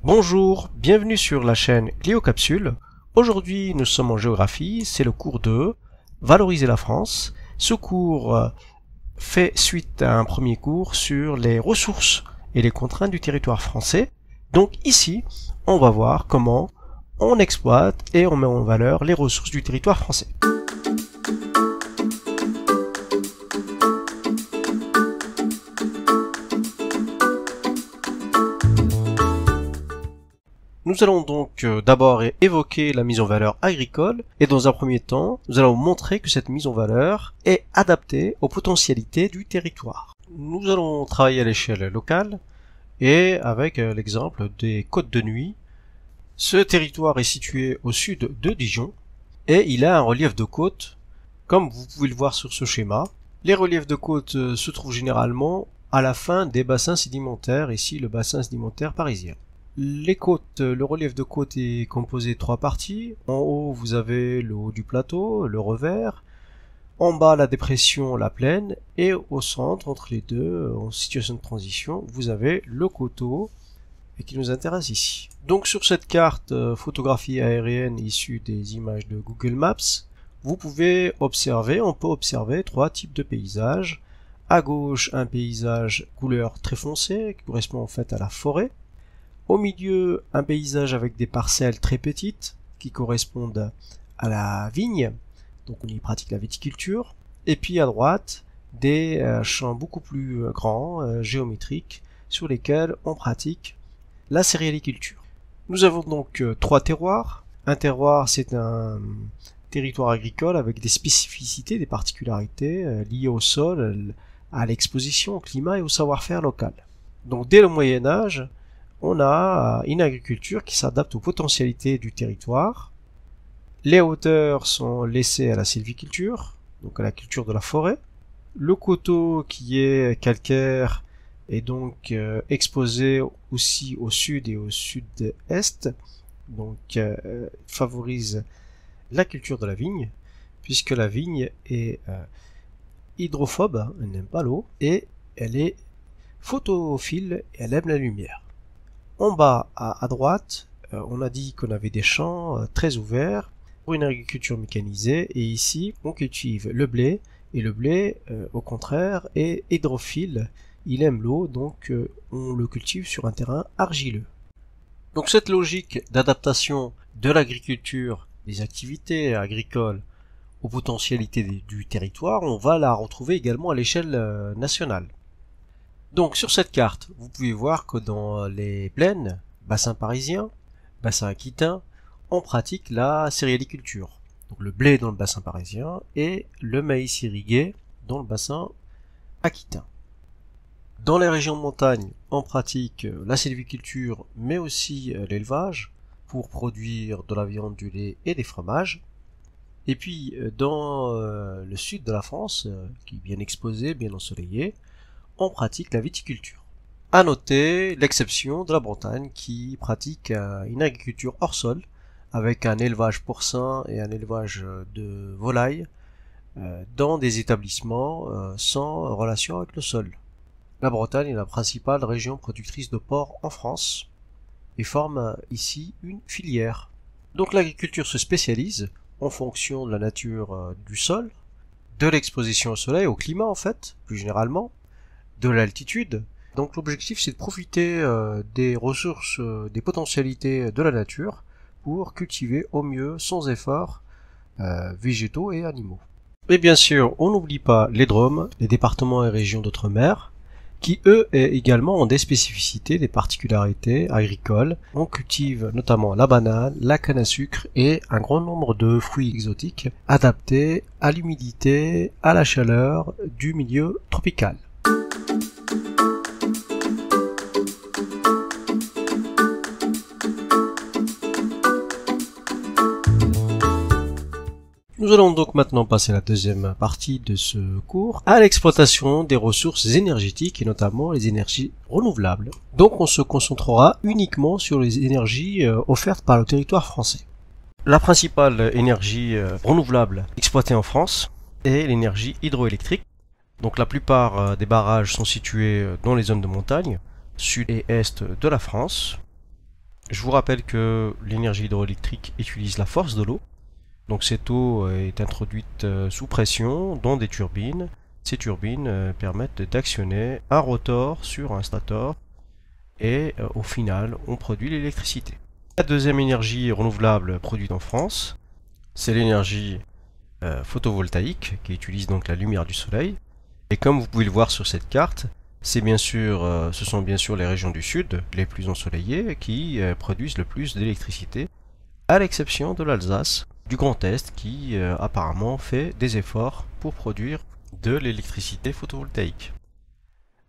Bonjour, bienvenue sur la chaîne Cliocapsule. Aujourd'hui nous sommes en géographie, c'est le cours 2, Valoriser la France. Ce cours fait suite à un premier cours sur les ressources et les contraintes du territoire français. Donc ici, on va voir comment on exploite et on met en valeur les ressources du territoire français. Nous allons donc d'abord évoquer la mise en valeur agricole et dans un premier temps, nous allons montrer que cette mise en valeur est adaptée aux potentialités du territoire. Nous allons travailler à l'échelle locale et avec l'exemple des Côtes de Nuits. Ce territoire est situé au sud de Dijon et il a un relief de côte comme vous pouvez le voir sur ce schéma. Les reliefs de côte se trouvent généralement à la fin des bassins sédimentaires, ici le bassin sédimentaire parisien. Les côtes, le relief de côte est composé de trois parties. En haut, vous avez le haut du plateau, le revers. En bas, la dépression, la plaine. Et au centre, entre les deux, en situation de transition, vous avez le coteau et qui nous intéresse ici. Donc sur cette carte photographie aérienne issue des images de Google Maps, vous pouvez observer, on peut observer trois types de paysages. À gauche, un paysage couleur très foncée qui correspond en fait à la forêt. Au milieu, un paysage avec des parcelles très petites qui correspondent à la vigne, donc on y pratique la viticulture. Et puis à droite, des champs beaucoup plus grands, géométriques, sur lesquels on pratique la céréaliculture. Nous avons donc trois terroirs. Un terroir, c'est un territoire agricole avec des spécificités, des particularités liées au sol, à l'exposition, au climat et au savoir-faire local. Donc dès le Moyen-Âge, on a une agriculture qui s'adapte aux potentialités du territoire. Les hauteurs sont laissées à la sylviculture, donc à la culture de la forêt. Le coteau qui est calcaire est donc exposé aussi au sud et au sud-est, donc favorise la culture de la vigne, puisque la vigne est hydrophobe, elle n'aime pas l'eau, et elle est photophile et elle aime la lumière. En bas, à droite, on a dit qu'on avait des champs très ouverts pour une agriculture mécanisée. Et ici, on cultive le blé. Et le blé, au contraire, est hydrophile. Il aime l'eau, donc on le cultive sur un terrain argileux. Donc cette logique d'adaptation de l'agriculture, des activités agricoles aux potentialités du territoire, on va la retrouver également à l'échelle nationale. Donc sur cette carte, vous pouvez voir que dans les plaines, bassin parisien, bassin aquitain, on pratique la céréaliculture. Donc le blé dans le bassin parisien et le maïs irrigué dans le bassin aquitain. Dans les régions de montagne, on pratique la sylviculture mais aussi l'élevage pour produire de la viande, du lait et des fromages. Et puis dans le sud de la France, qui est bien exposé, bien ensoleillé, on pratique la viticulture. À noter l'exception de la Bretagne qui pratique une agriculture hors sol avec un élevage porcin et un élevage de volailles dans des établissements sans relation avec le sol. La Bretagne est la principale région productrice de porc en France et forme ici une filière. Donc l'agriculture se spécialise en fonction de la nature du sol, de l'exposition au soleil, au climat en fait, plus généralement, de l'altitude. Donc l'objectif c'est de profiter des ressources, des potentialités de la nature pour cultiver au mieux sans effort végétaux et animaux. Et bien sûr, on n'oublie pas les DROM, les départements et régions d'outre-mer, qui eux également ont des spécificités, des particularités agricoles. On cultive notamment la banane, la canne à sucre et un grand nombre de fruits exotiques adaptés à l'humidité, à la chaleur du milieu tropical. Nous allons donc maintenant passer à la deuxième partie de ce cours, à l'exploitation des ressources énergétiques et notamment les énergies renouvelables. Donc on se concentrera uniquement sur les énergies offertes par le territoire français. La principale énergie renouvelable exploitée en France est l'énergie hydroélectrique. Donc la plupart des barrages sont situés dans les zones de montagne, sud et est de la France. Je vous rappelle que l'énergie hydroélectrique utilise la force de l'eau. Donc cette eau est introduite sous pression dans des turbines. Ces turbines permettent d'actionner un rotor sur un stator et au final on produit l'électricité. La deuxième énergie renouvelable produite en France, c'est l'énergie photovoltaïque qui utilise donc la lumière du soleil. Et comme vous pouvez le voir sur cette carte, ce sont bien sûr les régions du sud, les plus ensoleillées, qui produisent le plus d'électricité, à l'exception de l'Alsace, du Grand Est, qui apparemment fait des efforts pour produire de l'électricité photovoltaïque.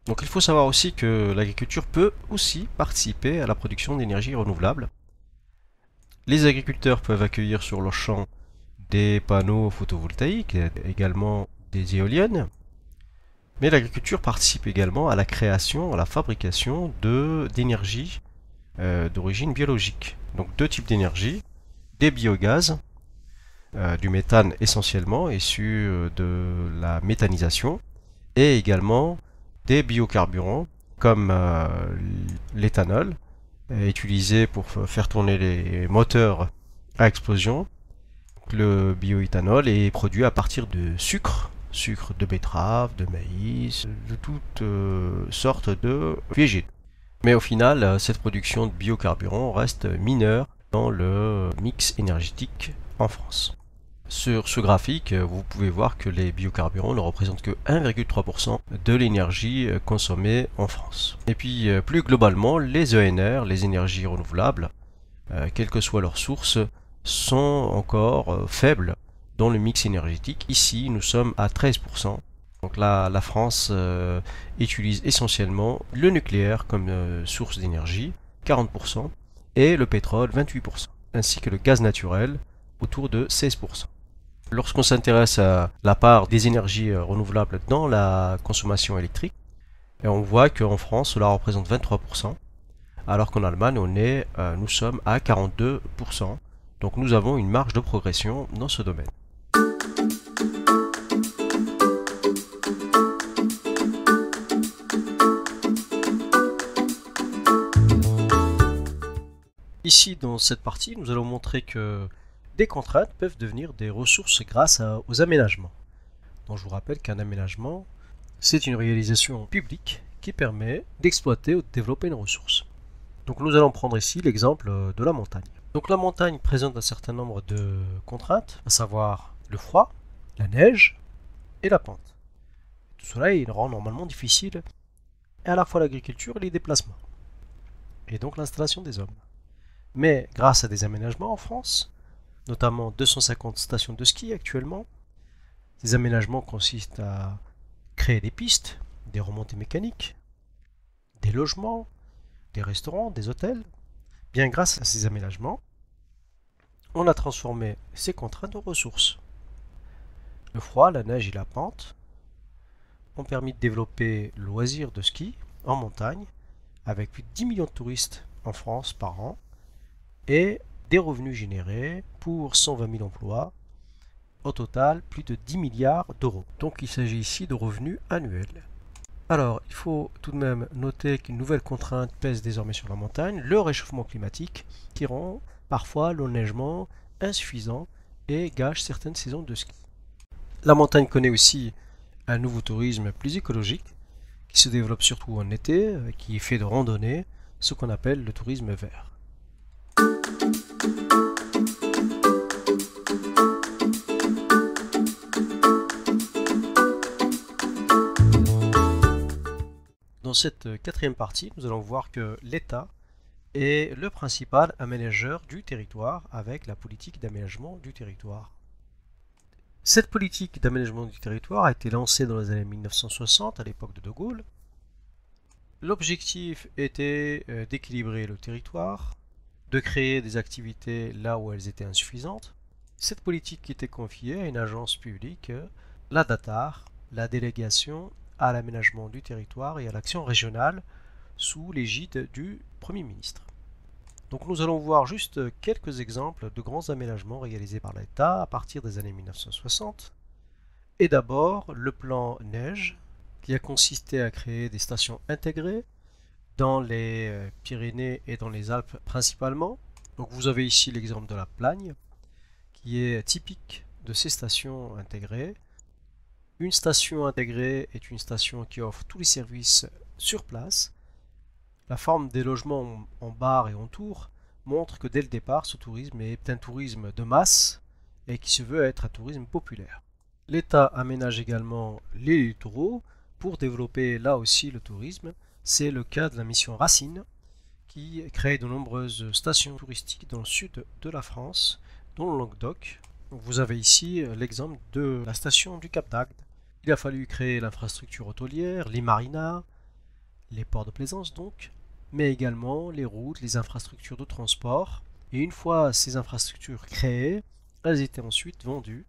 Donc il faut savoir aussi que l'agriculture peut aussi participer à la production d'énergie renouvelable. Les agriculteurs peuvent accueillir sur leurs champs des panneaux photovoltaïques, également des éoliennes, mais l'agriculture participe également à la création, à la fabrication d'énergie d'origine biologique. Donc deux types d'énergie, des biogaz, du méthane essentiellement issu de la méthanisation, et également des biocarburants comme l'éthanol, utilisé pour faire tourner les moteurs à explosion. Le bioéthanol est produit à partir de sucre de betterave, de maïs, de toutes sortes de végétaux. Mais au final, cette production de biocarburants reste mineure dans le mix énergétique en France. Sur ce graphique, vous pouvez voir que les biocarburants ne représentent que 1,3% de l'énergie consommée en France. Et puis plus globalement, les ENR, les énergies renouvelables, quelle que soit leur source, sont encore faibles dans le mix énergétique. Ici, nous sommes à 13%. Donc là, la France utilise essentiellement le nucléaire comme source d'énergie, 40%, et le pétrole, 28%, ainsi que le gaz naturel, autour de 16%. Lorsqu'on s'intéresse à la part des énergies renouvelables dans la consommation électrique, on voit qu'en France, cela représente 23%, alors qu'en Allemagne, nous sommes à 42%. Donc nous avons une marge de progression dans ce domaine. Ici, dans cette partie, nous allons montrer que des contraintes peuvent devenir des ressources grâce aux aménagements. Donc je vous rappelle qu'un aménagement, c'est une réalisation publique qui permet d'exploiter ou de développer une ressource. Donc nous allons prendre ici l'exemple de la montagne. Donc la montagne présente un certain nombre de contraintes, à savoir le froid, la neige et la pente. Tout cela il rend normalement difficile à la fois l'agriculture et les déplacements, et donc l'installation des hommes. Mais grâce à des aménagements en France, notamment 250 stations de ski actuellement, ces aménagements consistent à créer des pistes, des remontées mécaniques, des logements, des restaurants, des hôtels. Bien grâce à ces aménagements, on a transformé ces contraintes en ressources. Le froid, la neige et la pente ont permis de développer le loisir de ski en montagne avec plus de 10 millions de touristes en France par an et des revenus générés pour 120 000 emplois, au total plus de 10 milliards d'euros. Donc il s'agit ici de revenus annuels. Alors, il faut tout de même noter qu'une nouvelle contrainte pèse désormais sur la montagne, le réchauffement climatique, qui rend parfois l'enneigement insuffisant et gâche certaines saisons de ski. La montagne connaît aussi un nouveau tourisme plus écologique, qui se développe surtout en été, qui est fait de randonnée, ce qu'on appelle le tourisme vert. Dans cette quatrième partie, nous allons voir que l'État est le principal aménageur du territoire avec la politique d'aménagement du territoire. Cette politique d'aménagement du territoire a été lancée dans les années 1960 à l'époque de De Gaulle. L'objectif était d'équilibrer le territoire, de créer des activités là où elles étaient insuffisantes. Cette politique était confiée à une agence publique, la DATAR, la délégation à l'aménagement du territoire et à l'action régionale sous l'égide du Premier ministre. Donc nous allons voir juste quelques exemples de grands aménagements réalisés par l'État à partir des années 1960. Et d'abord le plan Neige, qui a consisté à créer des stations intégrées dans les Pyrénées et dans les Alpes principalement. Donc vous avez ici l'exemple de la Plagne, qui est typique de ces stations intégrées. Une station intégrée est une station qui offre tous les services sur place. La forme des logements en bar et en tour montre que dès le départ, ce tourisme est un tourisme de masse et qui se veut être un tourisme populaire. L'État aménage également les littoraux pour développer là aussi le tourisme. C'est le cas de la mission Racine qui crée de nombreuses stations touristiques dans le sud de la France, dont le Languedoc. Vous avez ici l'exemple de la station du Cap d'Agde. Il a fallu créer l'infrastructure hôtelière, les marinas, les ports de plaisance donc, mais également les routes, les infrastructures de transport. Et une fois ces infrastructures créées, elles étaient ensuite vendues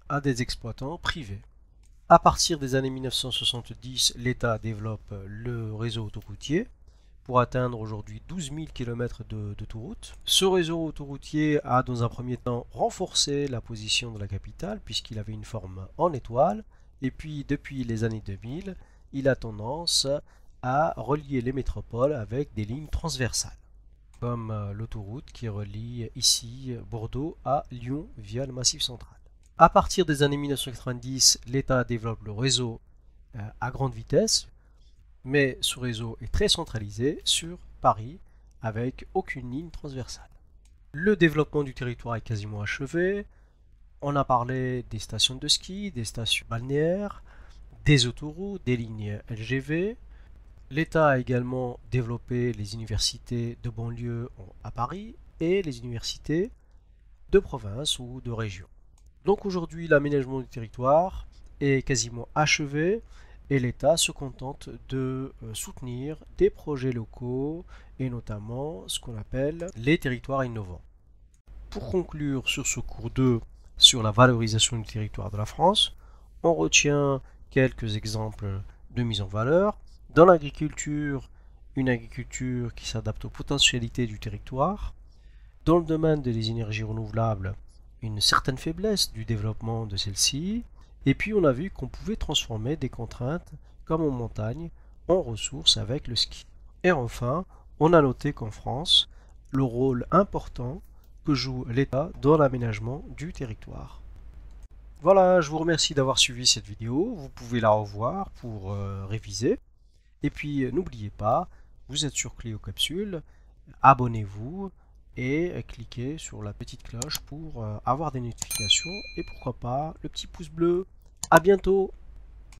à des exploitants privés. À partir des années 1970, l'État développe le réseau autoroutier pour atteindre aujourd'hui 12 000 km d'autoroutes. Ce réseau autoroutier a dans un premier temps renforcé la position de la capitale puisqu'il avait une forme en étoile, et puis depuis les années 2000, il a tendance à relier les métropoles avec des lignes transversales, comme l'autoroute qui relie ici Bordeaux à Lyon via le Massif central. À partir des années 1990, l'État développe le réseau à grande vitesse, mais ce réseau est très centralisé sur Paris avec aucune ligne transversale. Le développement du territoire est quasiment achevé. On a parlé des stations de ski, des stations balnéaires, des autoroutes, des lignes LGV. L'État a également développé les universités de banlieue à Paris et les universités de province ou de région. Donc aujourd'hui, l'aménagement du territoire est quasiment achevé et l'État se contente de soutenir des projets locaux et notamment ce qu'on appelle les territoires innovants. Pour conclure sur ce cours 2 sur la valorisation du territoire de la France, on retient quelques exemples de mise en valeur. Dans l'agriculture, une agriculture qui s'adapte aux potentialités du territoire. Dans le domaine des énergies renouvelables, une certaine faiblesse du développement de celle-ci, et puis on a vu qu'on pouvait transformer des contraintes, comme en montagne, en ressources avec le ski. Et enfin, on a noté qu'en France, le rôle important que joue l'État dans l'aménagement du territoire. Voilà, je vous remercie d'avoir suivi cette vidéo, vous pouvez la revoir pour réviser, et puis n'oubliez pas, vous êtes sur Clio Capsule, abonnez-vous, et cliquez sur la petite cloche pour avoir des notifications et pourquoi pas le petit pouce bleu. À bientôt!